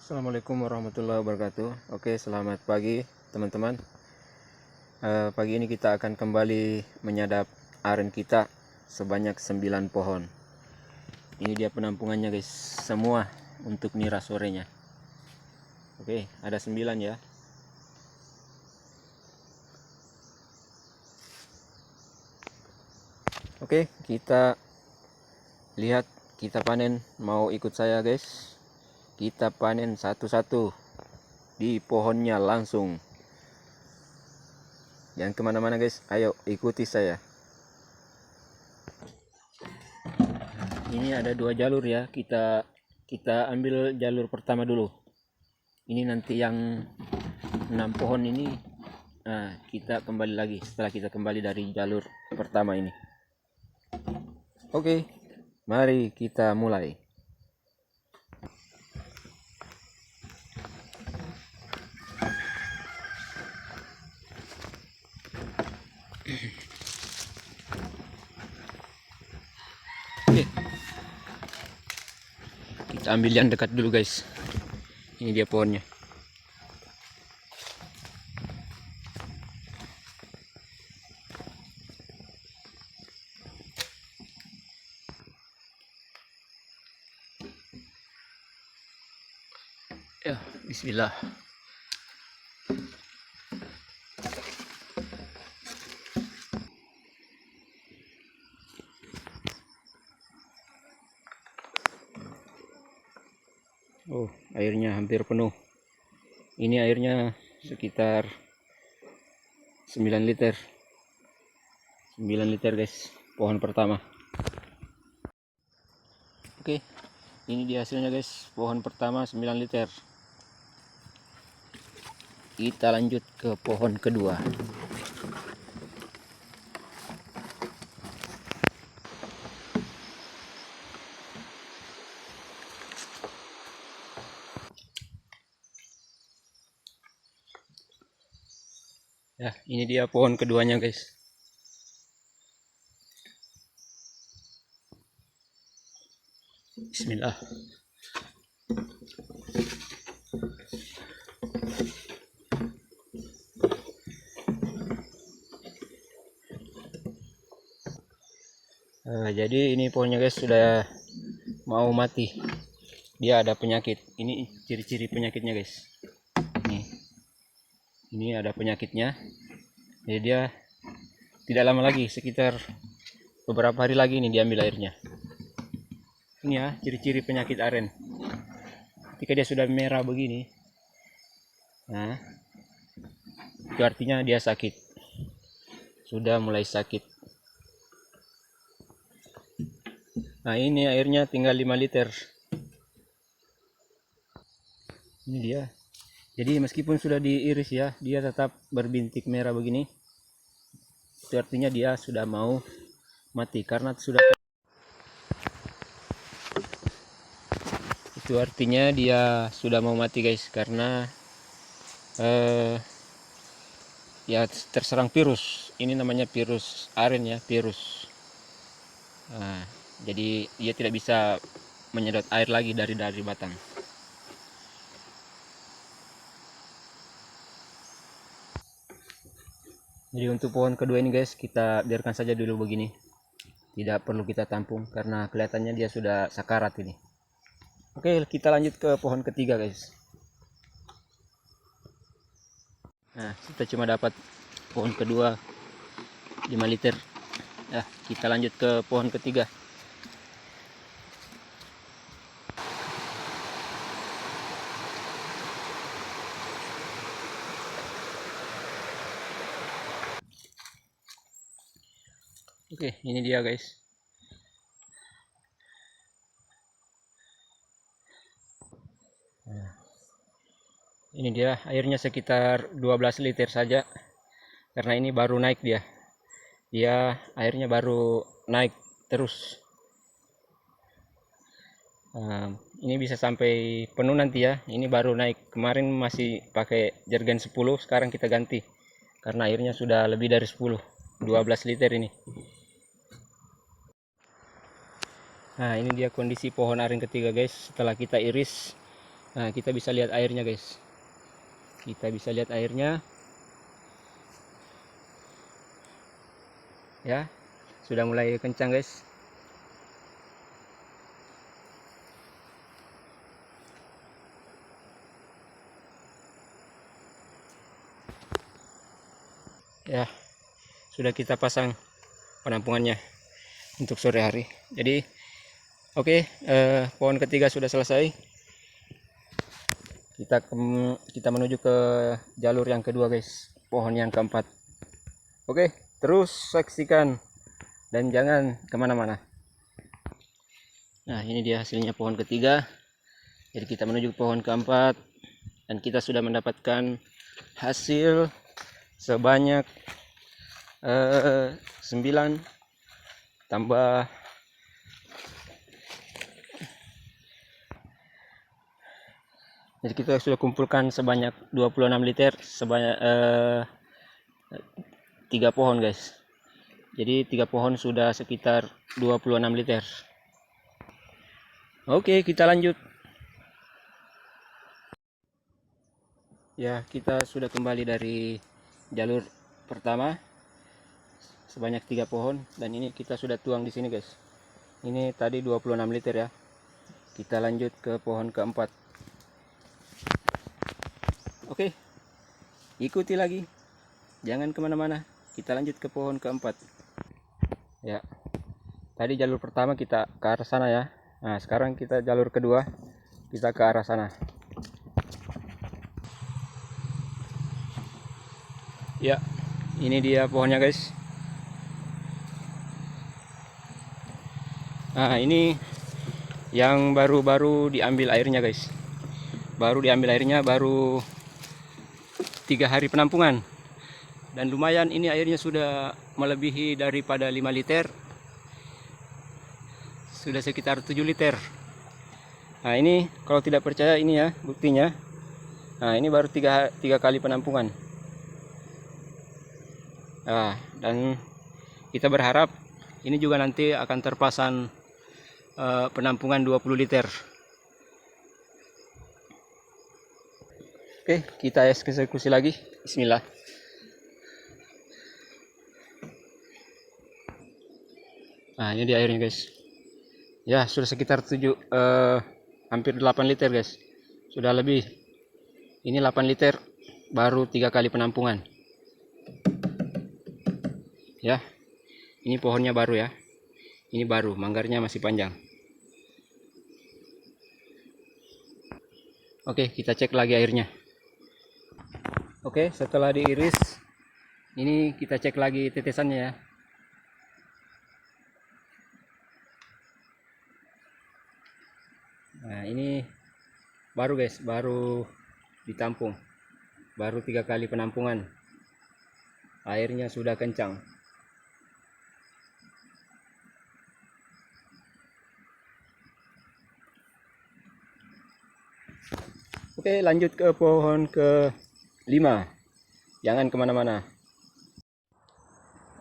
Assalamualaikum warahmatullahi wabarakatuh. Oke, selamat pagi teman-teman. Pagi ini kita akan kembali menyadap aren kita sebanyak 9 pohon. Ini dia penampungannya guys, semua untuk nira sorenya. Oke, ada 9 ya. Oke, kita lihat, kita panen. Mau ikut saya guys? Kita panen satu-satu di pohonnya langsung. Jangan kemana-mana guys, ayo ikuti saya. Ini ada 2 jalur ya, kita ambil jalur pertama dulu. Ini nanti yang 6 pohon ini, nah kita kembali lagi setelah kita kembali dari jalur pertama ini. Oke, mari kita mulai. Oke, kita ambil yang dekat dulu guys. Ini dia pohonnya. Ya, bismillah. Oh, airnya hampir penuh. Ini airnya sekitar 9 liter. 9 liter guys, pohon pertama. Oke, ini dia hasilnya guys, pohon pertama 9 liter. Kita lanjut ke pohon kedua. Ya, ini dia pohon keduanya guys. Bismillah. Jadi ini pohonnya guys sudah mau mati. Dia ada penyakit. Ini ciri-ciri penyakitnya guys. Ini ada penyakitnya. Jadi dia tidak lama lagi, sekitar beberapa hari lagi ini diambil airnya. Ini ya ciri-ciri penyakit aren. Ketika dia sudah merah begini, nah itu artinya dia sakit. Sudah mulai sakit. Nah ini airnya tinggal 5 liter. Ini dia. Jadi meskipun sudah diiris ya, dia tetap berbintik merah begini. Itu artinya dia sudah mau mati karena sudah. Itu artinya dia sudah mau mati guys, karena ya terserang virus. Ini namanya virus aren ya, virus. Nah, jadi dia tidak bisa menyedot air lagi dari batang. Jadi untuk pohon kedua ini guys, kita biarkan saja dulu begini. Tidak perlu kita tampung karena kelihatannya dia sudah sakarat ini. Oke, kita lanjut ke pohon ketiga guys. Nah, kita cuma dapat pohon kedua 5 liter. Ya, kita lanjut ke pohon ketiga. Oke, ini dia guys. Nah, ini dia airnya sekitar 12 liter saja. Karena ini baru naik dia. Dia airnya baru naik terus. Ini bisa sampai penuh nanti ya. Ini baru naik. Kemarin masih pakai jergen 10, sekarang kita ganti. Karena airnya sudah lebih dari 10. 12 liter ini. Nah, ini dia kondisi pohon aren ketiga guys. Setelah kita iris, Nah, kita bisa lihat airnya guys. Kita bisa lihat airnya. Ya, sudah mulai kencang guys. Ya, sudah kita pasang penampungannya untuk sore hari. Jadi oke, pohon ketiga sudah selesai. Kita menuju ke jalur yang kedua guys, pohon yang keempat. Oke, terus saksikan dan jangan kemana-mana. Nah, ini dia hasilnya pohon ketiga. Jadi kita menuju ke pohon keempat dan kita sudah mendapatkan hasil sebanyak 9 tambah jadi kita sudah kumpulkan sebanyak 26 liter sebanyak 3 pohon guys. Jadi 3 pohon sudah sekitar 26 liter. Oke, kita lanjut. Ya, kita sudah kembali dari jalur pertama sebanyak 3 pohon dan ini kita sudah tuang di sini guys. Ini tadi 26 liter ya. Kita lanjut ke pohon keempat. Oke, ikuti lagi. Jangan kemana-mana. Kita lanjut ke pohon keempat. Ya, tadi jalur pertama kita ke arah sana ya. Nah, sekarang kita jalur kedua, kita ke arah sana. Ya, ini dia pohonnya guys. Nah, ini yang baru-baru diambil airnya guys. Baru diambil airnya, baru 3 hari penampungan. Dan lumayan, ini airnya sudah melebihi daripada 5 liter. Sudah sekitar 7 liter. Nah, ini kalau tidak percaya ini ya buktinya. Nah, ini baru 3 kali penampungan. Nah, dan kita berharap ini juga nanti akan terpasang penampungan 20 liter. Oke, kita eksekusi lagi. Bismillah. Nah, ini di airnya guys. Ya, sudah sekitar hampir 8 liter guys. Sudah lebih. Ini 8 liter baru 3 kali penampungan. Ya, ini pohonnya baru ya. Ini baru, manggarnya masih panjang. Oke, kita cek lagi airnya. Oke, setelah diiris, ini kita cek lagi tetesannya ya. Nah, ini baru guys, baru ditampung. Baru 3 kali penampungan. Airnya sudah kencang. Oke, lanjut ke pohon ke-5. Jangan kemana-mana.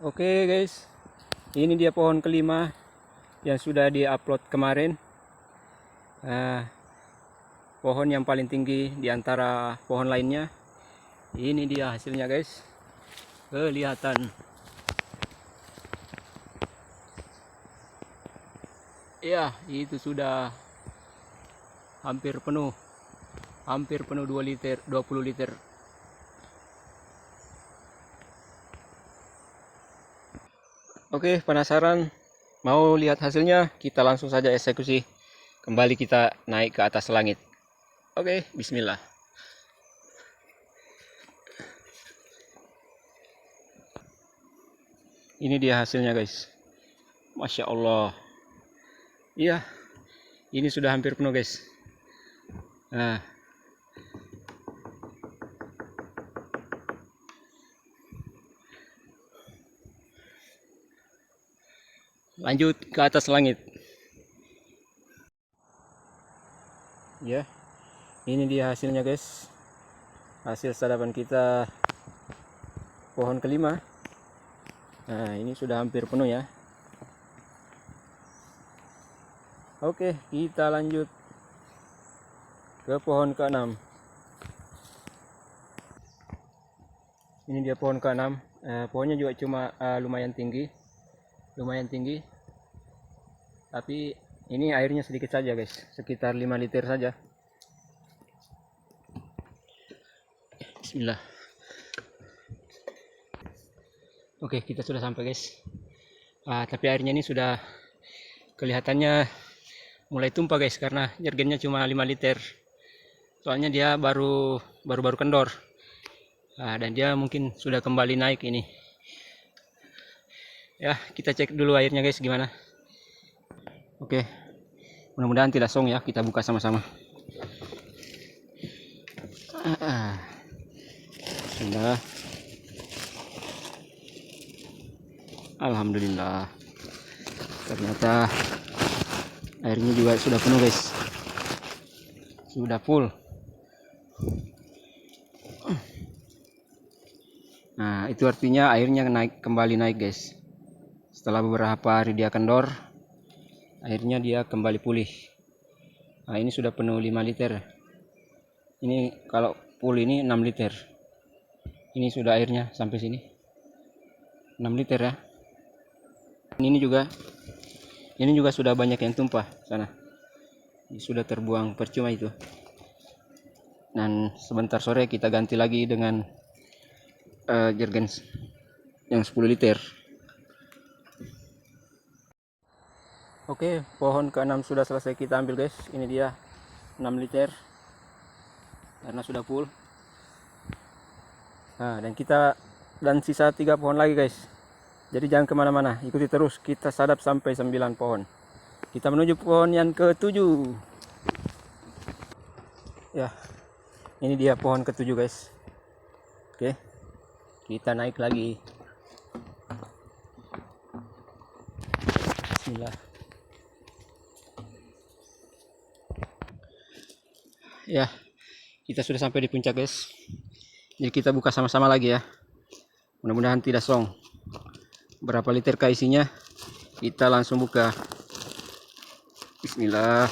Oke guys, ini dia pohon ke-5 yang sudah diupload kemarin. Pohon yang paling tinggi di antara pohon lainnya. Ini dia hasilnya guys. Kelihatan. Ya, itu sudah hampir penuh. Hampir penuh 2 liter, 20 liter. Oke, penasaran mau lihat hasilnya? Kita langsung saja eksekusi. Kembali kita naik ke atas langit. Oke, bismillah. Ini dia hasilnya guys. Masya Allah. Iya, ini sudah hampir penuh guys. Nah, lanjut ke atas langit. Ya, ini dia hasilnya guys. Hasil sadapan kita pohon ke-5. Nah, ini sudah hampir penuh ya. Oke, kita lanjut. ke pohon ke-6. Ini dia pohon ke-6. Pohonnya juga cuma lumayan tinggi, tapi ini airnya sedikit saja guys, sekitar 5 liter saja. Bismillah. Oke, kita sudah sampai guys. Tapi airnya ini sudah kelihatannya mulai tumpah guys, karena jergennya cuma 5 liter. Soalnya dia baru kendor. Dan dia mungkin sudah kembali naik ini. Ya, kita cek dulu airnya guys gimana. Oke, mudah-mudahan tidak song ya, kita buka sama-sama. Sudah. Alhamdulillah. Ternyata airnya juga sudah penuh guys. Sudah full. Nah, itu artinya airnya kembali naik guys. Setelah beberapa hari dia kendor, airnya dia kembali pulih. Nah, ini sudah penuh 5 liter. Ini kalau full ini 6 liter. Ini sudah airnya sampai sini. 6 liter ya. Ini juga sudah banyak yang tumpah sana. Ini sudah terbuang percuma itu. Dan sebentar sore kita ganti lagi dengan jergen yang 10 liter. Oke, pohon ke-6 sudah selesai kita ambil guys. Ini dia 6 liter karena sudah full. Nah, dan sisa 3 pohon lagi guys. Jadi jangan kemana-mana, ikuti terus, kita sadap sampai 9 pohon. Kita menuju pohon yang ke-7. Ya, ini dia pohon ke-7 guys. Oke, kita naik lagi. Bismillah. Ya, kita sudah sampai di puncak guys. Jadi kita buka sama-sama lagi ya. Mudah-mudahan tidak song. Berapa liter kah isinya? Kita langsung buka. Bismillah.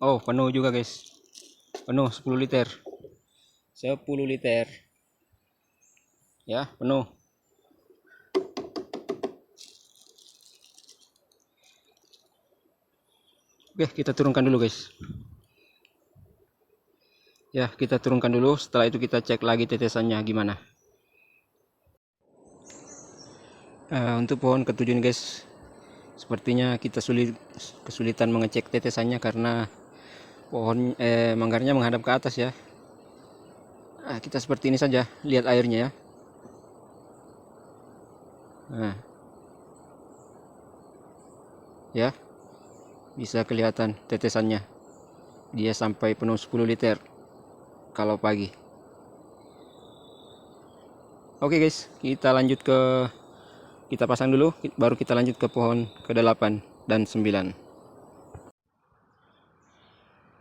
Oh, penuh juga guys. Penuh 10 liter. 10 liter. Ya, penuh. Oke, kita turunkan dulu guys. Ya, kita turunkan dulu. Setelah itu kita cek lagi tetesannya gimana. Untuk pohon ke-7 ini guys, sepertinya kita kesulitan mengecek tetesannya karena pohon manggarnya menghadap ke atas ya. Kita seperti ini saja, lihat airnya ya. Nah, ya, bisa kelihatan tetesannya. Dia sampai penuh 10 liter kalau pagi. Oke guys, kita pasang dulu, baru kita lanjut ke pohon ke-8 dan 9.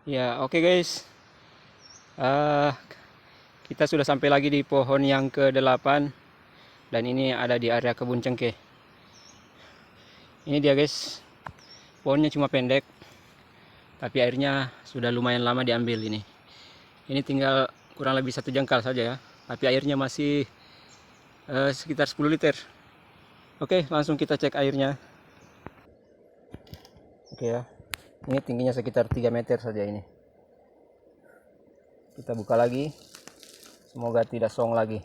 Ya, oke guys. Kita sudah sampai lagi di pohon yang ke-8 dan ini ada di area kebun cengkeh. Ini dia guys. Pohonnya cuma pendek, tapi airnya sudah lumayan lama diambil ini. Ini tinggal kurang lebih 1 jengkal saja ya, tapi airnya masih sekitar 10 liter. Oke, langsung kita cek airnya. Oke ya, ini tingginya sekitar 3 meter saja ini. Kita buka lagi, semoga tidak song lagi.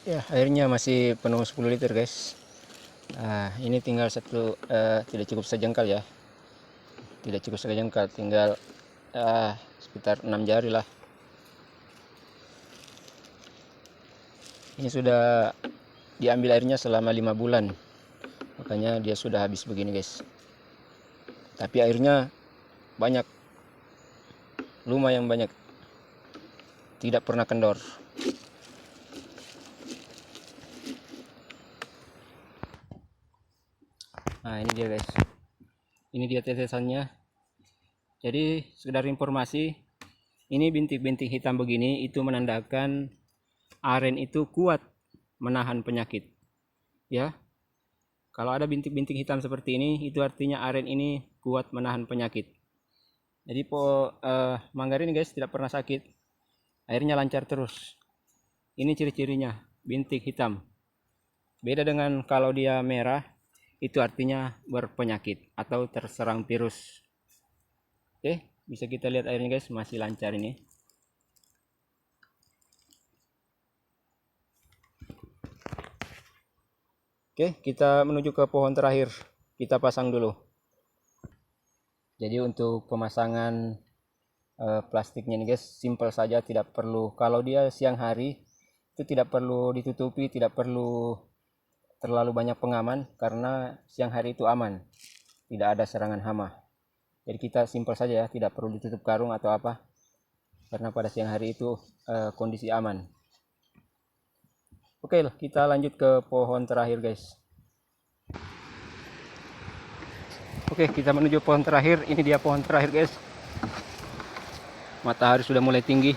Ya, airnya masih penuh 10 liter guys. Ini tinggal tidak cukup sejengkal ya. Tidak cukup sejengkal, tinggal sekitar 6 jari lah. Ini sudah diambil airnya selama 5 bulan. Makanya dia sudah habis begini guys. Tapi airnya banyak. Lumayan banyak. Tidak pernah kendor. Nah ini dia guys, ini dia tetesannya. Jadi sekedar informasi, ini bintik-bintik hitam begini itu menandakan aren itu kuat menahan penyakit ya. Kalau ada bintik-bintik hitam seperti ini, itu artinya aren ini kuat menahan penyakit. Jadi manggar ini guys tidak pernah sakit, airnya lancar terus. Ini ciri-cirinya, bintik hitam. Beda dengan kalau dia merah, itu artinya berpenyakit atau terserang virus. Oke, bisa kita lihat airnya guys, masih lancar ini. Oke, kita menuju ke pohon terakhir. Kita pasang dulu. Jadi untuk pemasangan plastiknya nih guys, simple saja, tidak perlu. Kalau dia siang hari itu tidak perlu ditutupi, tidak perlu terlalu banyak pengaman karena siang hari itu aman, tidak ada serangan hama. Jadi kita simple saja ya, tidak perlu ditutup karung atau apa, karena pada siang hari itu kondisi aman. Oke, kita lanjut ke pohon terakhir guys. Oke, kita menuju pohon terakhir. Ini dia pohon terakhir guys. Matahari sudah mulai tinggi.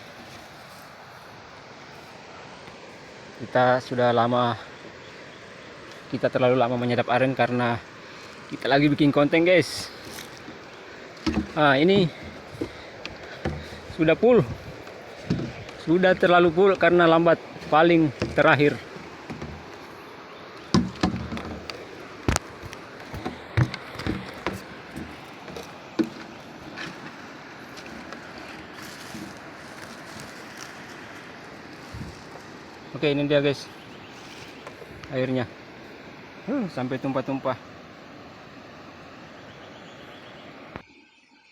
Kita terlalu lama menyadap aren karena kita lagi bikin konten guys. Nah ini sudah full, sudah terlalu full karena lambat, paling terakhir. Oke, ini dia guys airnya, sampai tumpah-tumpah.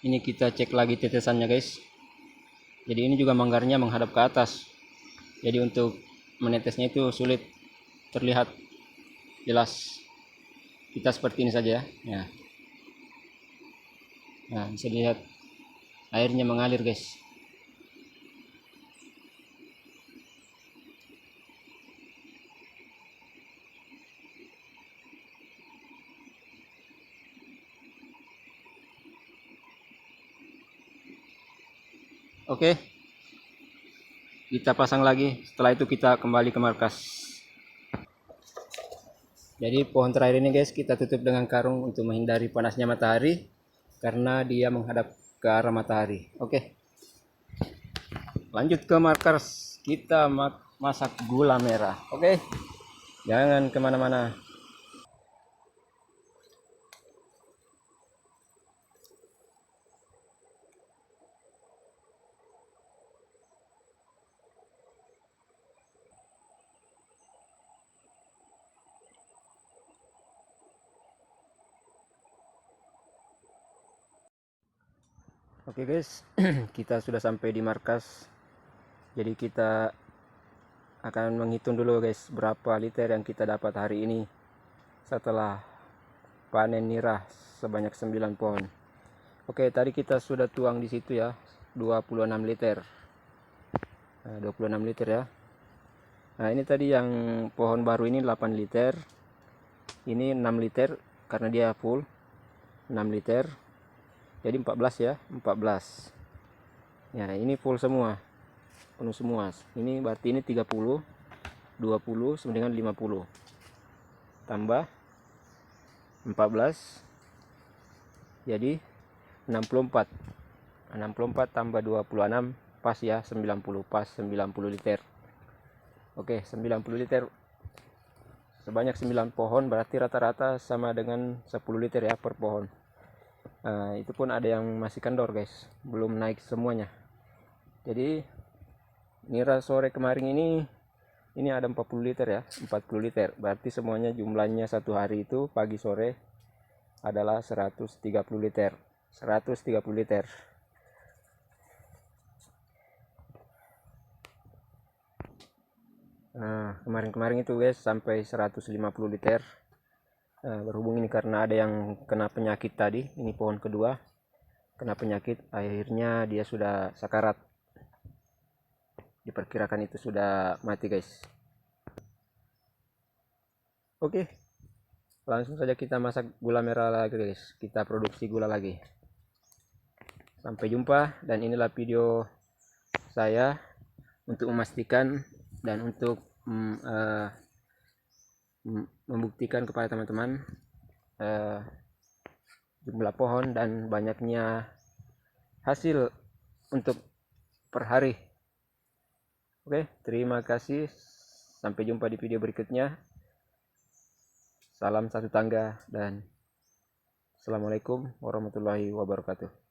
Ini kita cek lagi tetesannya guys. Jadi ini juga manggarnya menghadap ke atas, jadi untuk menetesnya itu sulit terlihat jelas. Kita seperti ini saja ya. Nah, bisa dilihat airnya mengalir guys. Oke, kita pasang lagi. Setelah itu kita kembali ke markas. Jadi pohon terakhir ini guys kita tutup dengan karung untuk menghindari panasnya matahari, karena dia menghadap ke arah matahari. Oke, lanjut ke markas. Kita masak gula merah. Oke, jangan kemana-mana. Oke guys, kita sudah sampai di markas. Jadi kita akan menghitung dulu guys berapa liter yang kita dapat hari ini setelah panen nirah sebanyak 9 pohon. Oke, tadi kita sudah tuang di situ ya, 26 liter. Nah, 26 liter ya. Nah, ini tadi yang pohon baru ini 8 liter. Ini 6 liter karena dia full. 6 liter. Jadi 14 ya, 14. Ya, ini full semua. Penuh semua. Ini berarti ini 30, 20 sama dengan 50. Tambah 14. Jadi 64. 64 tambah 26 pas ya, 90, pas 90 liter. Oke, 90 liter sebanyak 9 pohon, berarti rata-rata sama dengan 10 liter ya per pohon. Nah, itu pun ada yang masih kendor guys, belum naik semuanya. Jadi nira sore kemarin ini ada 40 liter ya, 40 liter. Berarti semuanya jumlahnya satu hari itu pagi sore adalah 130 liter. 130 liter. Nah, kemarin-kemarin itu guys sampai 150 liter. Nah, berhubung ini karena ada yang kena penyakit tadi, ini pohon kedua kena penyakit, akhirnya dia sudah sakarat. Diperkirakan itu sudah mati guys. Oke, langsung saja kita masak gula merah lagi guys, kita produksi gula lagi. Sampai jumpa, dan inilah video saya untuk memastikan dan untuk membuktikan kepada teman-teman jumlah pohon dan banyaknya hasil untuk per hari. Oke, terima kasih, sampai jumpa di video berikutnya. Salam satu tangga dan assalamualaikum warahmatullahi wabarakatuh.